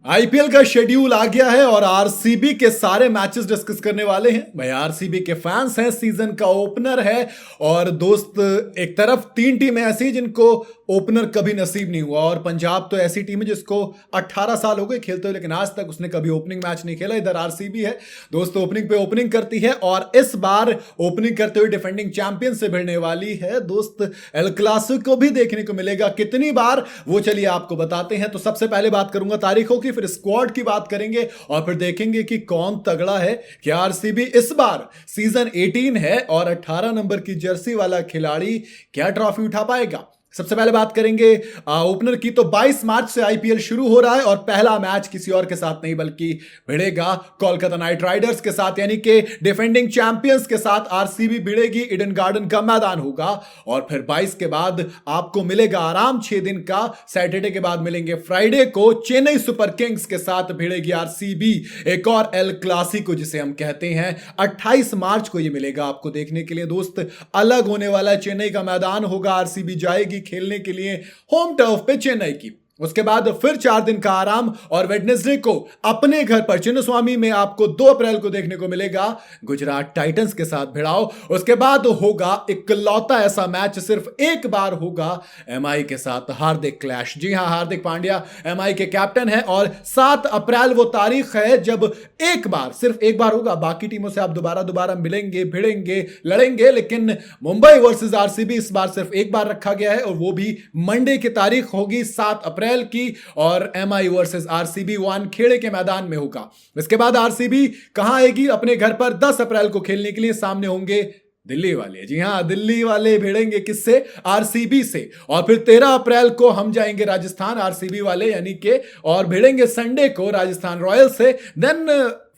IPL का schedule आ गया है और आरसीबी के सारे मैचेस डिस्कस करने वाले हैं। भाई आरसीबी के फैंस हैं, सीजन का ओपनर है और दोस्त एक तरफ तीन टीमें ऐसी जिनको ओपनर कभी नसीब नहीं हुआ और पंजाब तो ऐसी टीम है जिसको 18 साल हो गए खेलते हुए लेकिन आज तक उसने कभी ओपनिंग मैच नहीं खेला। इधर आरसीबी है दोस्त, ओपनिंग पे ओपनिंग करती है और इस बार ओपनिंग करते हुए डिफेंडिंग चैंपियन से भिड़ने वाली है दोस्त एल क्लासिको भी देखने को मिलेगा। कितनी बार वो चलिए आपको बताते हैं। तो सबसे पहले बात करूंगा तारीखों की, फिर स्क्वाड की बात करेंगे और फिर देखेंगे कि कौन तगड़ा है। क्या आरसीबी इस बार सीजन 18 है और 18 नंबर की जर्सी वाला खिलाड़ी क्या ट्रॉफी उठा पाएगा। सबसे पहले बात करेंगे ओपनर की। तो 22 मार्च से आईपीएल शुरू हो रहा है और पहला मैच किसी और के साथ नहीं बल्कि भिड़ेगा कोलकाता नाइट राइडर्स के साथ, यानी कि डिफेंडिंग चैंपियंस के साथ आरसीबी भिड़ेगी। ईडन गार्डन का मैदान होगा और फिर 22 के बाद आपको मिलेगा आराम 6 दिन का। सैटरडे के बाद मिलेंगे फ्राइडे को चेन्नई सुपर किंग्स के साथ भिड़ेगी आरसीबी। एक और एल क्लासिको जिसे हम कहते हैं 28 मार्च को ये मिलेगा आपको देखने के लिए दोस्त। अलग होने वाला चेन्नई का मैदान होगा, आरसीबी जाएगी खेलने के लिए होम टर्फ पे चेन्नई की। उसके बाद फिर 4 दिन का आराम और वेडनेसडे को अपने घर पर चिन्नस्वामी में आपको 2 अप्रैल को देखने को मिलेगा गुजरात टाइटंस के साथ भिड़ाओ। उसके बाद होगा इकलौता ऐसा मैच, सिर्फ एक बार होगा एमआई के साथ हार्दिक क्लैश। जी हां, हार्दिक पांड्या एमआई के कैप्टन है और 7 अप्रैल वो तारीख है जब एक बार, सिर्फ एक बार होगा। बाकी टीमों से आप दोबारा मिलेंगे, भिड़ेंगे, लड़ेंगे, लेकिन मुंबई वर्सेस आरसीबी इस बार सिर्फ एक बार रखा गया है और वो भी मंडे की तारीख होगी 7 अप्रैल की और एमआई वर्सेस आरसीबी वानखेड़े के मैदान में होगा। इसके बाद आरसीबी कहां आएगी? अपने घर पर 10 अप्रैल को खेलने के लिए सामने होंगे दिल्ली वाले। जी हां, दिल्ली वाले भिड़ेंगे किससे? आरसीबी से। और फिर 13 अप्रैल को हम जाएंगे राजस्थान, आरसीबी वाले यानी कि, और भिड़ेंगे संडे को राजस्थान रॉयल्स से। देन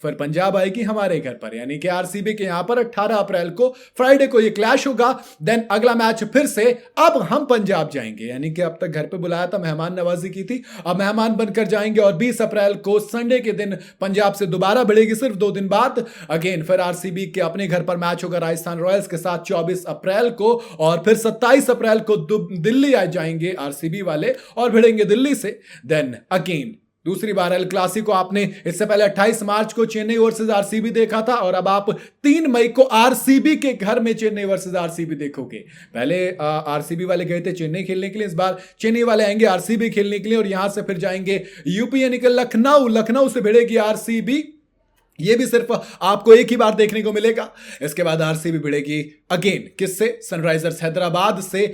फिर पंजाब आएगी हमारे घर पर, यानी कि आरसीबी के यहां पर 18 अप्रैल को फ्राइडे को ये क्लैश होगा। देन अगला मैच फिर से अब हम पंजाब जाएंगे, यानी कि अब तक घर पे बुलाया था, मेहमान नवाजी की थी, अब मेहमान बनकर जाएंगे। और 20 अप्रैल को संडे के दिन पंजाब से दोबारा भिड़ेगी सिर्फ 2 दिन बाद। अगेन फिर आरसीबी के अपने घर पर मैच होगा राजस्थान रॉयल्स के साथ 24 अप्रैल को और फिर 27 अप्रैल को दिल्ली आ जाएंगे आरसीबी वाले और भिड़ेंगे दिल्ली से। देन अगेन दूसरी बार एल क्लासिको आपने इससे पहले 28 मार्च को चेन्नई वर्सेस आरसीबी देखा था और अब आप 3 मई को आरसीबी के घर में चेन्नई वर्सेस आरसीबी देखोगे। पहले आरसीबी वाले गए थे चेन्नई खेलने के लिए, इस बार चेन्नई वाले आएंगे आरसीबी खेलने के लिए और यहां से फिर जाएंगे यूपी यानी कि लखनऊ से भिड़ेगी आरसीबी। ये भी सिर्फ आपको एक ही बार देखने को मिलेगा। इसके बाद आरसीबी भिड़ेगी अगेन किससे? सनराइजर्स हैदराबाद से।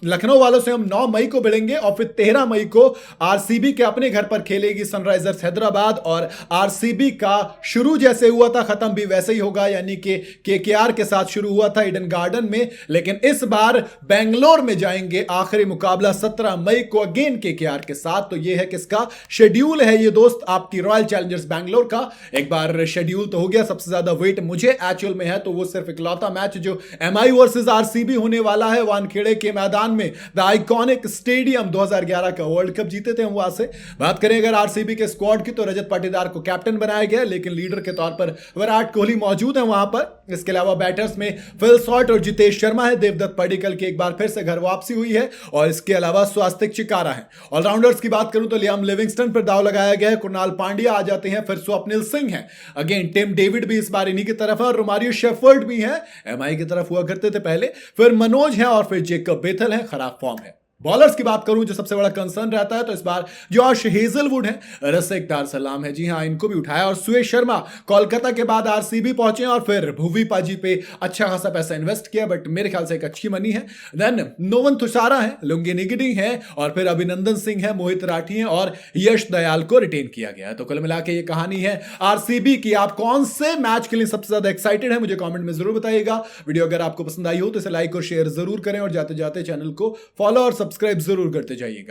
लखनऊ वालों से हम 9 मई को भिड़ेंगे और फिर 13 मई को आरसीबी के अपने घर पर खेलेगी सनराइजर्स हैदराबाद। और आरसीबी का शुरू जैसे हुआ था खत्म भी वैसे ही होगा, यानी कि केकेआर के साथ शुरू हुआ था ईडन गार्डन में, लेकिन इस बार बेंगलोर में जाएंगे। आखिरी मुकाबला 17 मई को अगेन केकेआर के साथ। तो ये है किसका शेड्यूल है ये दोस्त? आपकी रॉयल चैलेंजर्स बैंगलोर का। एक बार शेड्यूल तो हो गया, सबसे ज्यादा वेट मुझे एक्चुअल में है तो वो सिर्फ इकलौता मैच जो एमआई वर्सेस आरसीबी होने वाला है वानखेड़े के मैदान में, द आइकॉनिक स्टेडियम। 2011 का वर्ल्ड कप जीते थे हम वहां से। बात करें अगर आरसीबी के स्क्वाड की तो रजत पाटीदार को कैप्टन बनाया गया, लेकिन लीडर के तौर पर विराट कोहली मौजूद है वहां पर। इसके अलावा बैटर्स में फिल सॉल्ट और जितेश शर्मा है। देवदत्त पडिक्कल की एक बार फिर से घर वापसी हुई है और इसके अलावा स्वास्तिक चिकारा है। ऑलराउंडर्स की बात करूं तो लियाम लिविंगस्टन पर दाव लगाया गया है, कुणाल पांड्या आ जाते हैं, फिर स्वप्निल सिंह है। अगेन टिम डेविड भी इस बार इन्हीं की तरफ है और रोमारियो शेफर्ड भी है, एमआई की तरफ हुआ करते थे पहले। फिर मनोज है और फिर जेकब बेथल है, खराब फॉर्म है। बॉलर्स की बात करूं जो सबसे बड़ा कंसर्न रहता है तो इस बार जॉश हेजलवुड है, रसिक दार सलाम है, जी हां इनको भी उठाया। और सुयश शर्मा कोलकाता के बाद आरसीबी पहुंचे और फिर भुवी पाजी पे अच्छा खासा पैसा इन्वेस्ट किया, बट मेरे ख्याल से एक अच्छी मनी है। देन नोवन तुषारा है, लुंगी निगडी है और फिर अभिनंदन सिंह है, मोहित राठी है और यश दयाल को रिटेन किया गया है। तो कुल मिला के ये कहानी है आरसीबी की। आप कौन से मैच के लिए सबसे ज्यादा एक्साइटेड है मुझे कॉमेंट में जरूर बताइएगा। वीडियो अगर आपको पसंद आई हो तो इसे लाइक और शेयर जरूर करें और जाते जाते चैनल को फॉलो और सब्सक्राइब जरूर करते जाइएगा।